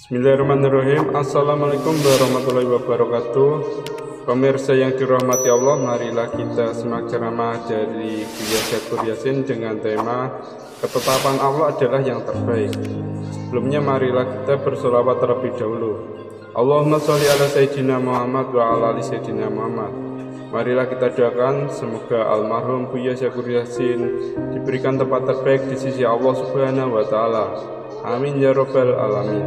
Bismillahirrahmanirrahim. Assalamualaikum warahmatullahi wabarakatuh. Pemirsa yang dirahmati Allah, marilah kita simak ceramah dari Buya Syakur Yasin dengan tema ketetapan Allah adalah yang terbaik. Sebelumnya marilah kita bersolawat terlebih dahulu. Allahumma sholli ala Sayyidina Muhammad wa ala ali Sayyidina Muhammad. Marilah kita doakan semoga almarhum Buya Syakur Yasin diberikan tempat terbaik di sisi Allah Subhanahu wa Ta'ala. Amin ya Rabbal Alamin.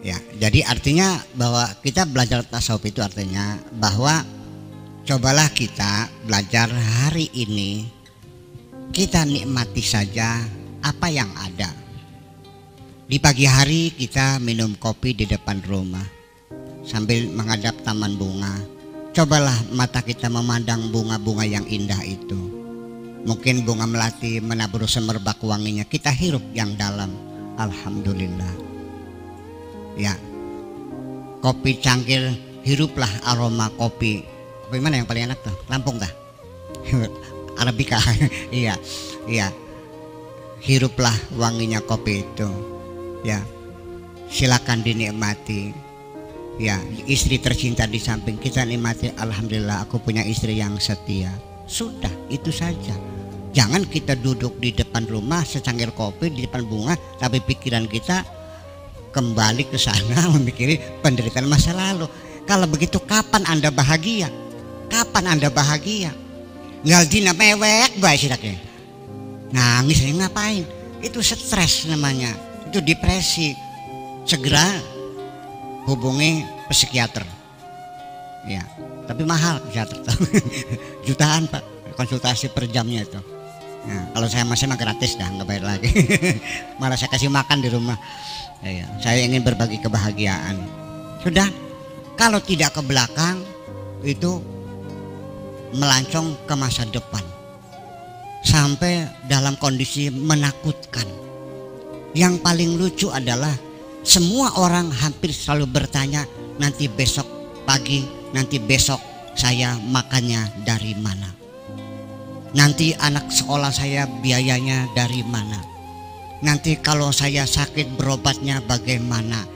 Ya, jadi artinya bahwa kita belajar tasawuf itu artinya bahwa cobalah kita belajar hari ini, kita nikmati saja apa yang ada. Di pagi hari kita minum kopi di depan rumah sambil menghadap taman bunga. Cobalah mata kita memandang bunga-bunga yang indah itu. Mungkin bunga melati menabur semerbak wanginya, kita hirup yang dalam. Alhamdulillah. Ya, kopi cangkir, hiruplah aroma kopi. Kopi mana yang paling enak tuh? Lampung dah. Arabica. Iya, iya. Hiruplah wanginya kopi itu. Ya, silakan dinikmati. Ya, istri tercinta di samping kita nikmati. Alhamdulillah, aku punya istri yang setia. Sudah, itu saja. Jangan kita duduk di depan rumah secangkir kopi di depan bunga, tapi pikiran kita kembali ke sana memikiri penderitaan masa lalu. Kalau begitu kapan Anda bahagia? Kapan Anda bahagia? Ngaldina mewek bae sidaknya. Nangis ngapain? Itu stres namanya. Itu depresi. Segera hubungi psikiater. Ya, tapi mahal psikiater. Jutaan Pak konsultasi per jamnya itu. Nah, kalau saya masih mah gratis dah, nggak bayar lagi. Malah saya kasih makan di rumah. Ya, saya ingin berbagi kebahagiaan. Sudah, kalau tidak ke belakang itu melancong ke masa depan sampai dalam kondisi menakutkan. Yang paling lucu adalah semua orang hampir selalu bertanya, nanti besok pagi, nanti besok saya makannya dari mana? Nanti anak sekolah saya biayanya dari mana? Nanti kalau saya sakit berobatnya bagaimana?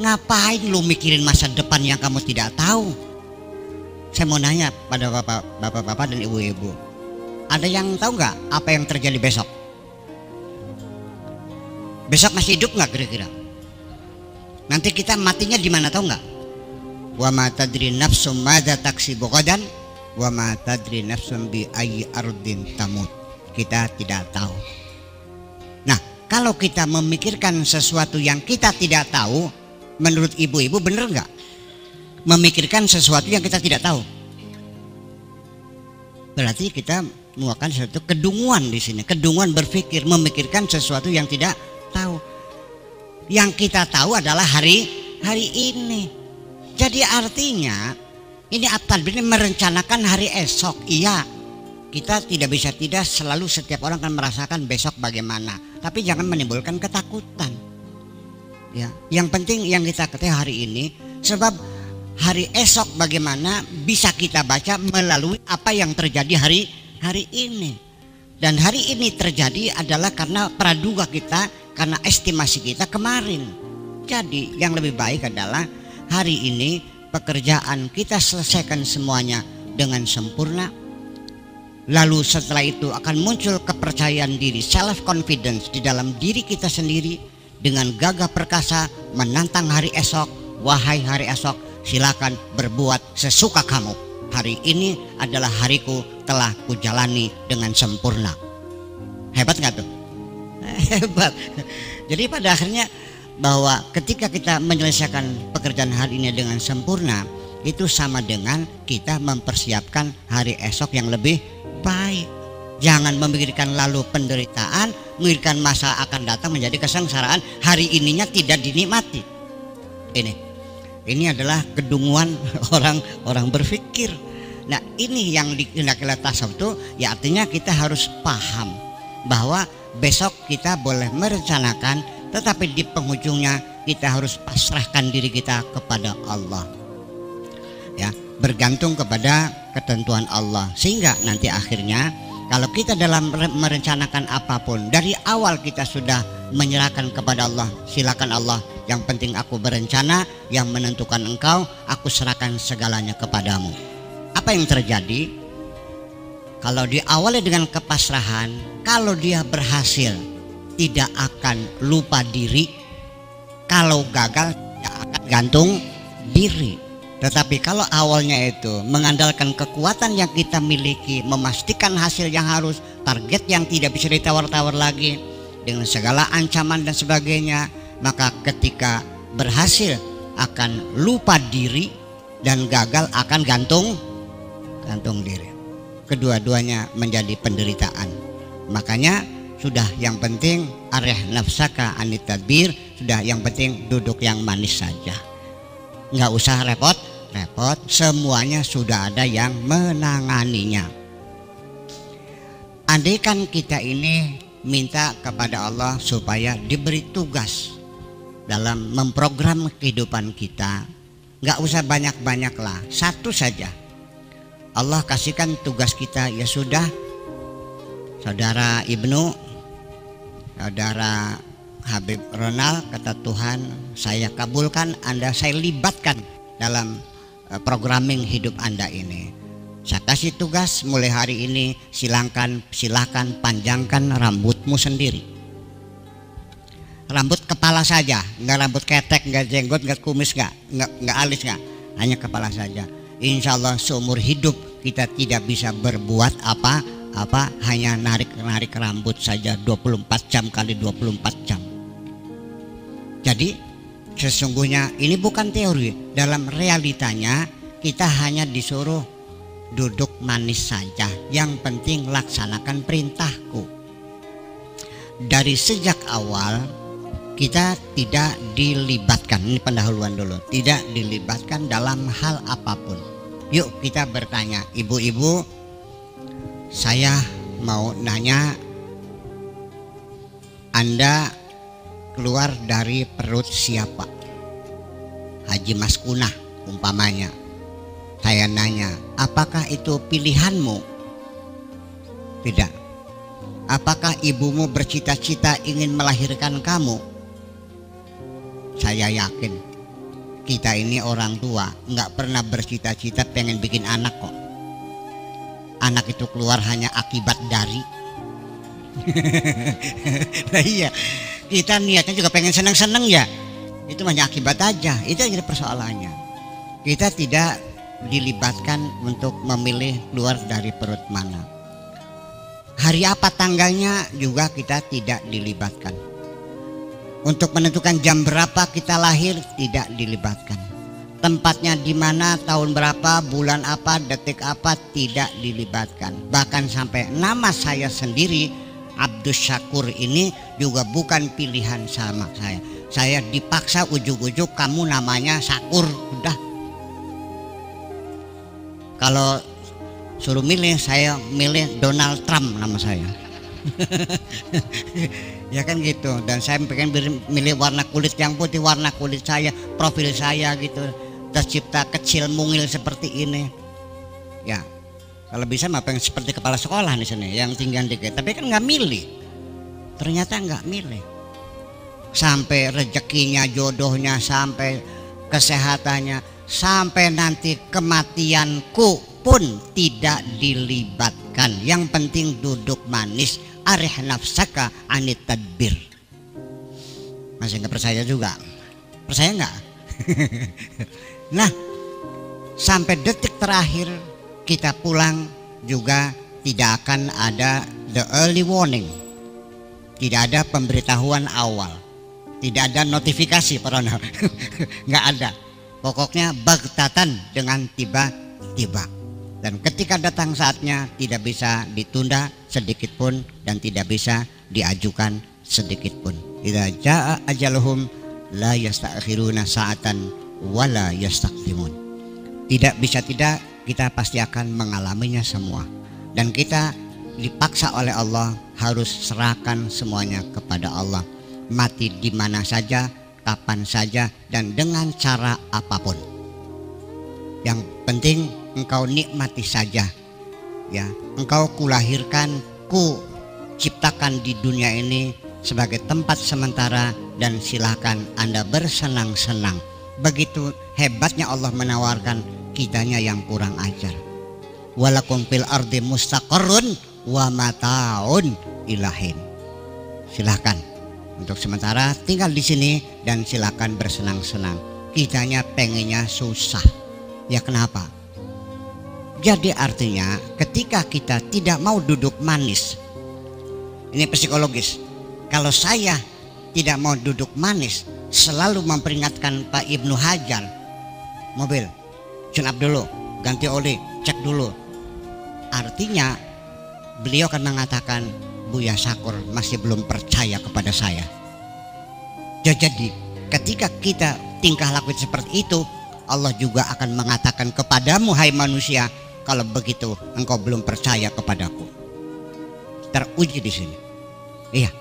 Ngapain lu mikirin masa depan yang kamu tidak tahu? Saya mau nanya pada bapak-bapak dan ibu-ibu, ada yang tahu nggak apa yang terjadi besok? Besok masih hidup nggak kira-kira? Nanti kita matinya di mana tahu nggak? Wa ma tadri nafsum madza taksibu ghadan wa ma tadri nafsum bi ayyi ardin tamut. Kita tidak tahu. Nah, kalau kita memikirkan sesuatu yang kita tidak tahu, menurut ibu-ibu benar nggak? Memikirkan sesuatu yang kita tidak tahu, berarti kita melakukan sesuatu kedunguan di sini. Kedunguan berpikir, memikirkan sesuatu yang tidak tahu. Yang kita tahu adalah hari ini. Jadi artinya ini apa? Ini merencanakan hari esok. Iya, kita tidak bisa tidak selalu setiap orang kan merasakan besok bagaimana. Tapi jangan menimbulkan ketakutan. Ya, yang penting yang kita ketahui hari ini, sebab hari esok bagaimana bisa kita baca melalui apa yang terjadi hari ini. Dan hari ini terjadi adalah karena praduga kita, karena estimasi kita kemarin. Jadi yang lebih baik adalah hari ini pekerjaan kita selesaikan semuanya dengan sempurna. Lalu setelah itu akan muncul kepercayaan diri, self confidence di dalam diri kita sendiri, dengan gagah perkasa menantang hari esok. Wahai hari esok, silakan berbuat sesuka kamu. Hari ini adalah hariku, telah kujalani dengan sempurna. Hebat nggak tuh? Hebat. Jadi pada akhirnya bahwa ketika kita menyelesaikan pekerjaan hari ini dengan sempurna, itu sama dengan kita mempersiapkan hari esok yang lebih baik. Jangan memikirkan lalu penderitaan, memikirkan masa akan datang menjadi kesengsaraan, hari ininya tidak dinikmati. Ini adalah kedunguan orang berpikir. Nah, ini yang dikira tasawuf itu, ya artinya kita harus paham bahwa besok kita boleh merencanakan, tetapi di penghujungnya kita harus pasrahkan diri kita kepada Allah. Ya, bergantung kepada ketentuan Allah, sehingga nanti akhirnya kalau kita dalam merencanakan apapun dari awal kita sudah menyerahkan kepada Allah. Silakan Allah, yang penting aku berencana, yang menentukan engkau, aku serahkan segalanya kepadamu. Apa yang terjadi? Kalau diawali dengan kepasrahan, kalau dia berhasil tidak akan lupa diri, kalau gagal tidak akan gantung diri. Tetapi kalau awalnya itu mengandalkan kekuatan yang kita miliki, memastikan hasil yang harus, target yang tidak bisa ditawar-tawar lagi, dengan segala ancaman dan sebagainya, maka ketika berhasil akan lupa diri dan gagal akan gantung diri. Kedua-duanya menjadi penderitaan. Makanya sudah yang penting arih nafsaka anit tadbir, sudah yang penting duduk yang manis saja. Nggak usah repot-repot, semuanya sudah ada yang menanganinya. Andaikan kita ini minta kepada Allah supaya diberi tugas dalam memprogram kehidupan kita, nggak usah banyak-banyak lah, satu saja. Allah kasihkan tugas kita, ya sudah, saudara Ibnu, saudara Habib Ronald, kata Tuhan, saya kabulkan Anda, saya libatkan dalam programming hidup Anda ini. Saya kasih tugas mulai hari ini, silahkan panjangkan rambutmu sendiri. Rambut kepala saja, nggak rambut ketek, nggak jenggot, nggak kumis, nggak alis, nggak, hanya kepala saja. Insya Allah seumur hidup kita tidak bisa berbuat apa, hanya narik rambut saja 24 jam kali 24 jam. Jadi sesungguhnya ini bukan teori, dalam realitanya kita hanya disuruh duduk manis saja, yang penting laksanakan perintahku. Dari sejak awal kita tidak dilibatkan, ini pendahuluan dulu, tidak dilibatkan dalam hal apapun. Yuk kita bertanya, ibu-ibu, saya mau nanya, Anda keluar dari perut siapa? Haji Maskunah umpamanya. Saya nanya, apakah itu pilihanmu? Tidak. Apakah ibumu bercita-cita ingin melahirkan kamu? Saya yakin kita ini orang tua nggak pernah bercita-cita pengen bikin anak kok. Anak itu keluar hanya akibat dari. Nah iya, kita niatnya juga pengen seneng-seneng ya. Itu hanya akibat aja. Itu jadi persoalannya. Kita tidak dilibatkan untuk memilih keluar dari perut mana. Hari apa tanggalnya juga kita tidak dilibatkan. Untuk menentukan jam berapa kita lahir tidak dilibatkan. Tempatnya di mana, tahun berapa, bulan apa, detik apa tidak dilibatkan. Bahkan sampai nama saya sendiri Abdus Syakur ini juga bukan pilihan sama saya. Saya dipaksa ujuk-ujuk, kamu namanya Syakur, udah. Kalau suruh milih, saya milih Donald Trump nama saya. Ya kan gitu. Dan saya pengen milih warna kulit yang putih, warna kulit saya, profil saya gitu, tercipta kecil mungil seperti ini. Ya kalau bisa mah pengen seperti kepala sekolah di sini yang tinggal dikit. Tapi kan nggak milih. Ternyata nggak milih. Sampai rezekinya, jodohnya, sampai kesehatannya, sampai nanti kematianku pun tidak dilibatkan. Yang penting duduk manis, arih nafsaka anit tadbir. Masih nggak percaya juga? Percaya nggak? Nah, sampai detik terakhir kita pulang juga tidak akan ada the early warning, tidak ada pemberitahuan awal, tidak ada notifikasi Parono. Nggak ada. Pokoknya bagtatan dengan tiba-tiba. Dan ketika datang saatnya tidak bisa ditunda sedikit pun dan tidak bisa diajukan sedikit pun. Idza jaa ajaluhum la yasta'khiruna sa'atan wa la yastaqdimun. Tidak bisa tidak, kita pasti akan mengalaminya semua. Dan kita dipaksa oleh Allah harus serahkan semuanya kepada Allah. Mati di mana saja, kapan saja, dan dengan cara apapun. Yang penting engkau nikmati saja, ya. Engkau kulahirkan, ku ciptakan di dunia ini sebagai tempat sementara dan silakan Anda bersenang-senang. Begitu hebatnya Allah menawarkan, kitanya yang kurang ajar. Walakum fil ardi mustaqarrun wa mataun ilahin. Silahkan untuk sementara tinggal di sini dan silakan bersenang-senang. Kitanya pengennya susah. Ya kenapa? Jadi artinya ketika kita tidak mau duduk manis, ini psikologis. Kalau saya tidak mau duduk manis, selalu memperingatkan Pak Ibnu Hajar, mobil tune up dulu, ganti oli, cek dulu. Artinya beliau akan mengatakan, Buya Syakur masih belum percaya kepada saya. Jadi ketika kita tingkah laku seperti itu, Allah juga akan mengatakan kepadamu, hai manusia, kalau begitu engkau belum percaya kepadaku. Teruji di sini. Iya.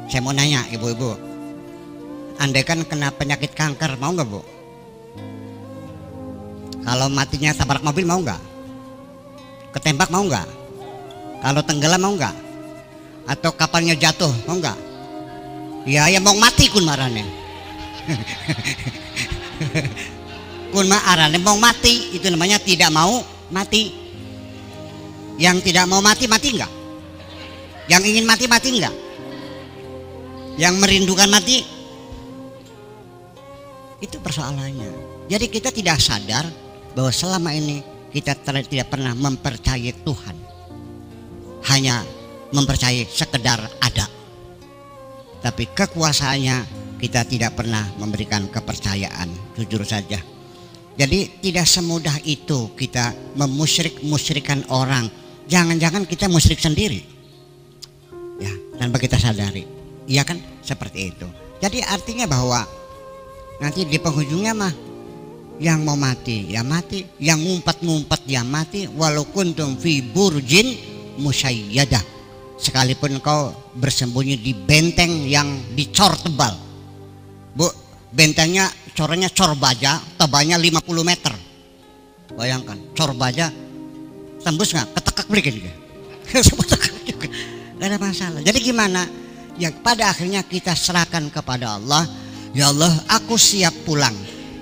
Saya mau nanya ibu-ibu, andai kan kena penyakit kanker, mau nggak bu? Kalau matinya tabrak mobil mau nggak? Ketembak mau nggak? Kalau tenggelam mau nggak? Atau kapalnya jatuh mau nggak? Ya mau mati kun marane. Kun marane mau mati, itu namanya tidak mau mati. Yang tidak mau mati nggak? Yang ingin mati nggak? Yang merindukan mati? Itu persoalannya. Jadi kita tidak sadar bahwa selama ini kita tidak pernah mempercayai Tuhan, hanya mempercayai sekedar ada. Tapi kekuasaannya kita tidak pernah memberikan kepercayaan, jujur saja. Jadi tidak semudah itu kita memusyrik-musyrikan orang. Jangan-jangan kita musyrik sendiri, ya, tanpa kita sadari. Iya kan, seperti itu. Jadi artinya bahwa nanti di penghujungnya mah yang mau mati ya mati, yang ngumpet-ngumpet ya mati, walaupun kuntum fi burjin musyayyadah, sekalipun kau bersembunyi di benteng yang dicor tebal. Bu, bentengnya cornya cor baja, tebalnya 50 meter. Bayangkan, cor baja tembus nggak? Ketekak belikan juga. Gak ada masalah. Jadi gimana? Ya pada akhirnya kita serahkan kepada Allah. Ya Allah, aku siap pulang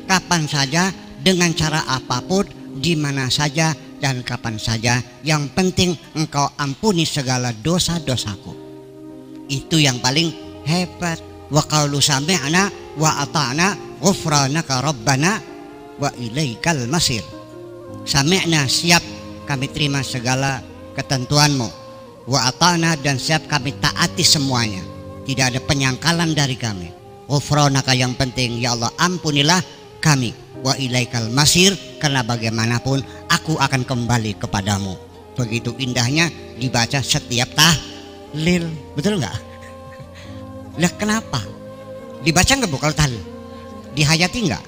kapan saja, dengan cara apapun, di mana saja dan kapan saja. Yang penting engkau ampuni segala dosa-dosaku. Itu yang paling hebat. Wa qalu sami'na wa ata'na ghufranaka rabbana wa ilaikal masir. Sami'na, siap kami terima segala ketentuanmu. Wa ata'na, dan siap kami taati semuanya. Tidak ada penyangkalan dari kami. Ghufranaka, yang penting ya Allah ampunilah kami. Wa ilaikal masir, karena bagaimanapun aku akan kembali kepadamu. Begitu indahnya dibaca setiap tahlil. Betul nggak? Lah kenapa? Dibaca nggak bu kalau tahlil? Dihayati nggak?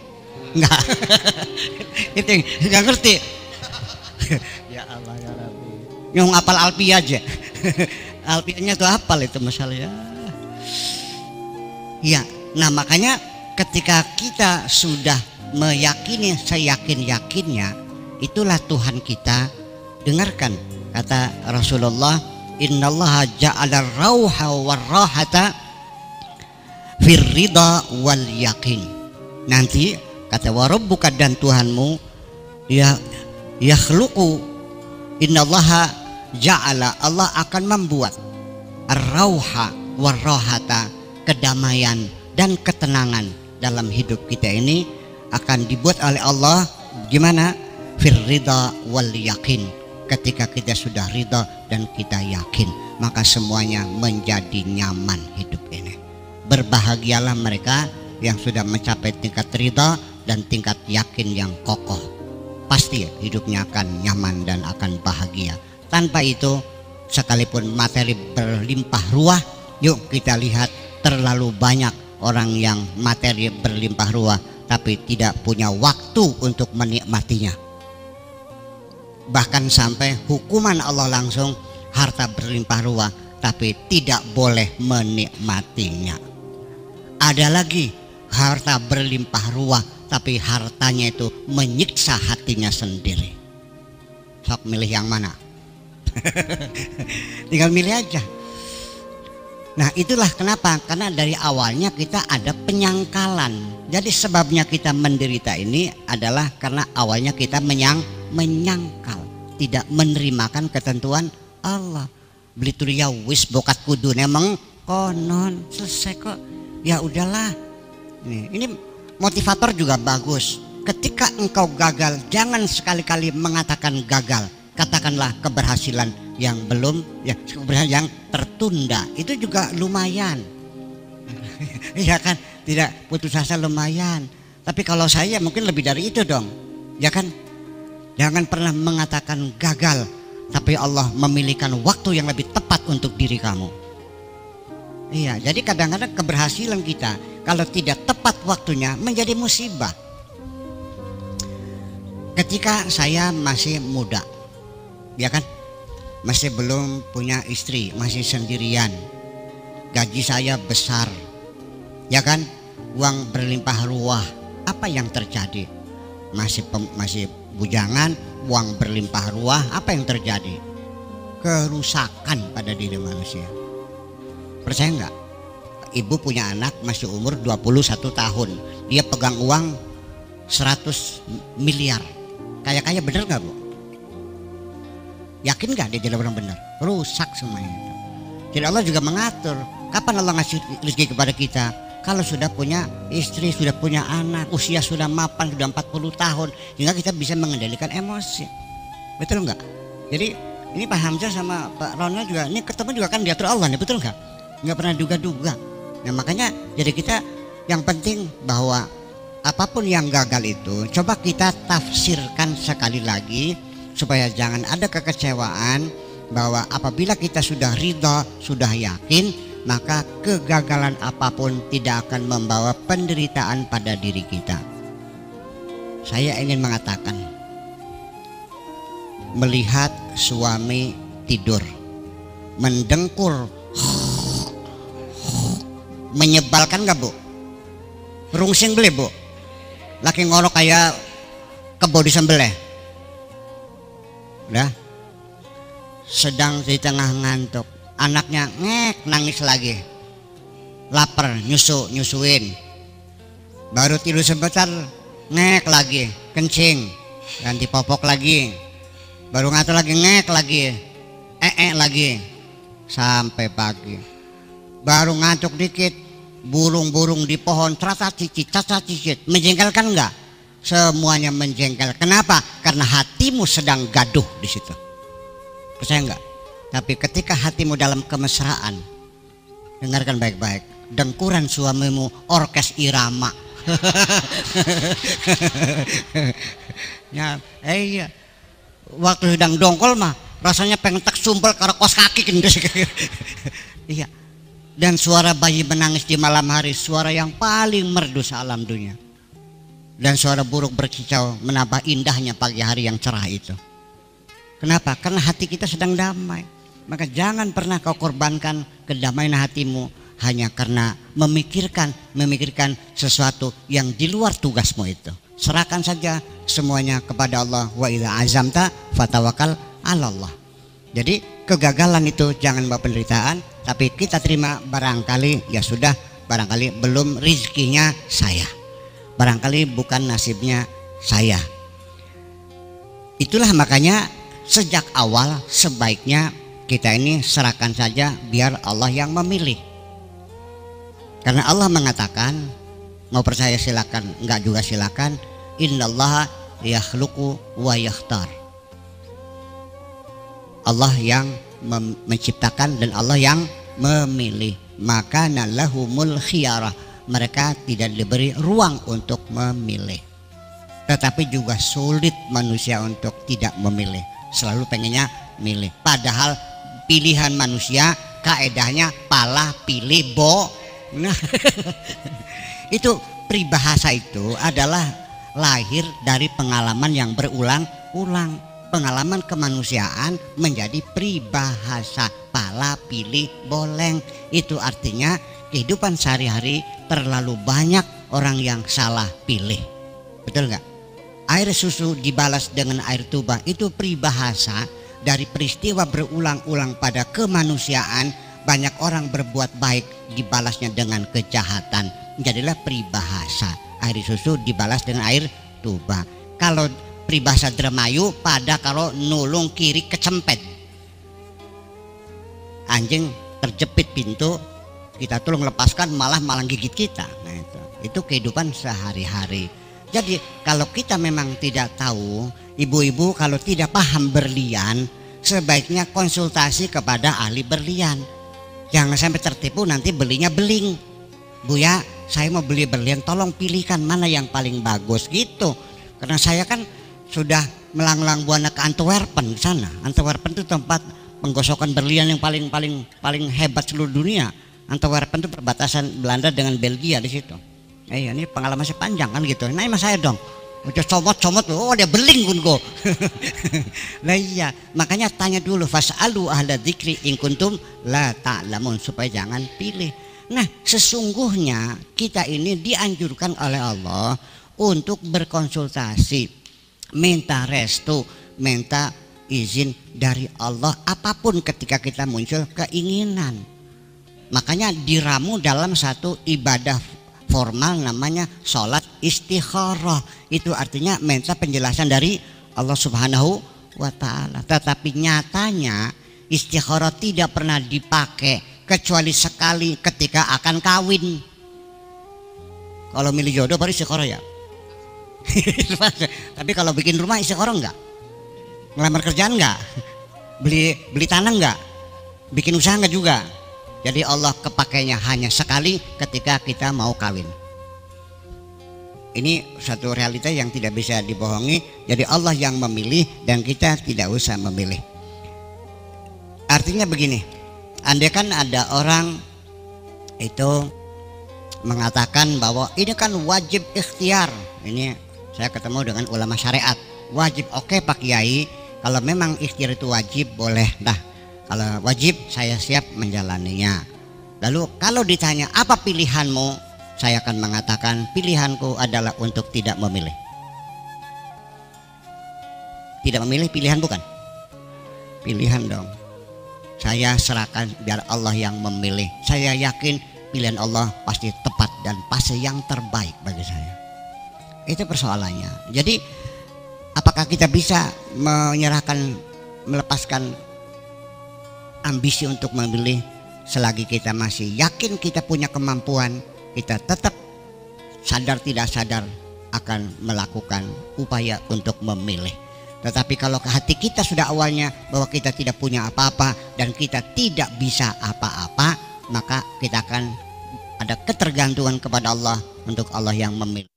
Nggak. Itu nggak ngerti. Ya Allah ya Rabbi. Yang apal alpi aja. Alpinya tuh hafal itu masalahnya. Ya, nah makanya ketika kita sudah meyakini seyakin-yakinnya, itulah Tuhan kita. Dengarkan kata Rasulullah, innallaha ja'ala rauha warrahata firrida wal yakin. Nanti kata warabbuka, dan Tuhanmu ya yakhluqu, innallaha ja'ala, Allah akan membuat ar-rauha warrahata, kedamaian dan ketenangan dalam hidup kita ini akan dibuat oleh Allah. Gimana? Firrida wal yakin. Ketika kita sudah ridha dan kita yakin, maka semuanya menjadi nyaman hidup ini. Berbahagialah mereka yang sudah mencapai tingkat ridha dan tingkat yakin yang kokoh. Pasti hidupnya akan nyaman dan akan bahagia. Tanpa itu, sekalipun materi berlimpah ruah, yuk kita lihat terlalu banyak orang yang materi berlimpah ruah tapi tidak punya waktu untuk menikmatinya. Bahkan sampai hukuman Allah langsung, harta berlimpah ruah tapi tidak boleh menikmatinya. Ada lagi harta berlimpah ruah tapi hartanya itu menyiksa hatinya sendiri. Sok milih yang mana? Tinggal milih aja. Nah itulah kenapa, karena dari awalnya kita ada penyangkalan. Jadi sebabnya kita menderita ini adalah karena awalnya kita menyangkal, tidak menerimakan ketentuan Allah. Belitur ya wis bokat kudu nemeng konon selesai kok. Ya udahlah. Ini motivator juga bagus. Ketika engkau gagal, jangan sekali-kali mengatakan gagal. Katakanlah keberhasilan yang belum, ya keberhasilan yang tertunda. Itu juga lumayan. Ya kan, tidak putus asa lumayan. Tapi kalau saya mungkin lebih dari itu dong. Ya kan, jangan pernah mengatakan gagal, tapi Allah memilihkan waktu yang lebih tepat untuk diri kamu. Iya, jadi kadang-kadang keberhasilan kita kalau tidak tepat waktunya menjadi musibah. Ketika saya masih muda, ya kan, masih belum punya istri, masih sendirian, gaji saya besar, ya kan, uang berlimpah ruah. Apa yang terjadi? Masih bujangan, uang berlimpah ruah. Apa yang terjadi? Kerusakan pada diri manusia. Percaya nggak? Ibu punya anak masih umur 21 tahun, dia pegang uang 100 miliar. Kaya-kaya bener nggak Bu? Yakin nggak dia jadi orang benar? Rusak semuanya itu. Jadi Allah juga mengatur kapan Allah ngasih rezeki kepada kita. Kalau sudah punya istri, sudah punya anak, usia sudah mapan, sudah 40 tahun, sehingga kita bisa mengendalikan emosi. Betul nggak? Jadi ini Pak Hamzah sama Pak Ronald juga, ini ketemu juga kan diatur Allah nih, betul nggak? Nggak pernah duga-duga. Nah makanya jadi kita yang penting bahwa apapun yang gagal itu coba kita tafsirkan sekali lagi, supaya jangan ada kekecewaan, bahwa apabila kita sudah ridha, sudah yakin, maka kegagalan apapun tidak akan membawa penderitaan pada diri kita. Saya ingin mengatakan, melihat suami tidur mendengkur menyebalkan gak Bu? Rungsing beli Bu? Laki ngorok kayak kebo disembelih. Udah, sedang di tengah ngantuk, anaknya ngek nangis lagi, lapar nyusuin, baru tidur sebentar ngek lagi, kencing, ganti popok lagi, baru ngantuk lagi ngek lagi, lagi, sampai pagi, baru ngantuk dikit, burung-burung di pohon cacat cicit, menjengkelkan enggak? Semuanya menjengkel. Kenapa? Karena hatimu sedang gaduh di situ. Percaya enggak? Tapi ketika hatimu dalam kemesraan, dengarkan baik-baik, dengkuran suamimu orkes irama. Ya, iya. Waktu sedang dongkol mah rasanya pengen tak sumpel karo kos kaki gitu. Iya. Dan suara bayi menangis di malam hari, suara yang paling merdu alam dunia. Dan suara burung berkicau menambah indahnya pagi hari yang cerah itu. Kenapa? Karena hati kita sedang damai. Maka jangan pernah kau korbankan kedamaian hatimu hanya karena memikirkan sesuatu yang di luar tugasmu itu. Serahkan saja semuanya kepada Allah. Wa idza azamta fatawakkal 'alallah. Jadi kegagalan itu jangan bawa penderitaan, tapi kita terima, barangkali ya sudah, barangkali belum rezekinya saya, barangkali bukan nasibnya saya. Itulah makanya sejak awal sebaiknya kita ini serahkan saja biar Allah yang memilih. Karena Allah mengatakan, mau percaya silakan, enggak juga silakan, innallaha yakhluqu wa yakhtar. Allah yang menciptakan dan Allah yang memilih. Maka nalahumul khiyarah, mereka tidak diberi ruang untuk memilih. Tetapi juga sulit manusia untuk tidak memilih, selalu pengennya milih. Padahal pilihan manusia kaedahnya pala pilih bo. Nah, itu peribahasa itu adalah lahir dari pengalaman yang berulang-ulang. Pengalaman kemanusiaan menjadi peribahasa pala pilih boleng. Itu artinya kehidupan sehari-hari terlalu banyak orang yang salah pilih. Betul nggak? Air susu dibalas dengan air tuba, itu peribahasa dari peristiwa berulang-ulang pada kemanusiaan, banyak orang berbuat baik dibalasnya dengan kejahatan. Jadilah peribahasa, air susu dibalas dengan air tuba. Kalau peribahasa Dremayu pada kalau nulung kiri kecempet, anjing terjepit pintu, kita tolong lepaskan malah gigit kita. Nah itu kehidupan sehari-hari. Jadi kalau kita memang tidak tahu, ibu-ibu kalau tidak paham berlian, sebaiknya konsultasi kepada ahli berlian. Jangan sampai tertipu nanti belinya beling. Bu ya, saya mau beli berlian, tolong pilihkan mana yang paling bagus gitu. Karena saya kan sudah melanglang buana ke Antwerpen sana. Antwerpen itu tempat penggosokan berlian yang paling hebat seluruh dunia. Antwerpen itu perbatasan Belanda dengan Belgia di situ. Ini pengalaman saya panjang kan gitu. Nah mas saya dong, udah comot, oh dia beling kunko. Nah iya, makanya tanya dulu, fas'alu ahla dzikri in kuntum la ta'lamun, supaya jangan pilih. Nah sesungguhnya kita ini dianjurkan oleh Allah untuk berkonsultasi, minta restu, minta izin dari Allah apapun ketika kita muncul keinginan. Makanya diramu dalam satu ibadah formal namanya sholat istikharah. Itu artinya minta penjelasan dari Allah Subhanahu wa ta'ala. Tetapi nyatanya istikharah tidak pernah dipakai kecuali sekali ketika akan kawin. Kalau milih jodoh baru istikharah ya. Tapi kalau bikin rumah istikharah enggak? Ngelamar kerjaan enggak? Beli tanah enggak? Bikin usaha enggak juga? Jadi Allah kepakainya hanya sekali ketika kita mau kawin. Ini satu realita yang tidak bisa dibohongi. Jadi Allah yang memilih dan kita tidak usah memilih. Artinya begini, andai kan ada orang itu mengatakan bahwa ini kan wajib ikhtiar. Ini saya ketemu dengan ulama syariat. Wajib, oke Pak Kiai, kalau memang ikhtiar itu wajib boleh dah. Kalau wajib saya siap menjalaninya. Lalu kalau ditanya apa pilihanmu, saya akan mengatakan pilihanku adalah untuk tidak memilih. Tidak memilih pilihan bukan? Pilihan dong. Saya serahkan biar Allah yang memilih. Saya yakin pilihan Allah pasti tepat dan pasti yang terbaik bagi saya. Itu persoalannya. Jadi apakah kita bisa melepaskan ambisi untuk memilih? Selagi kita masih yakin kita punya kemampuan, kita tetap sadar tidak sadar akan melakukan upaya untuk memilih. Tetapi kalau ke hati kita sudah awalnya bahwa kita tidak punya apa-apa dan kita tidak bisa apa-apa, maka kita akan ada ketergantungan kepada Allah untuk Allah yang memilih.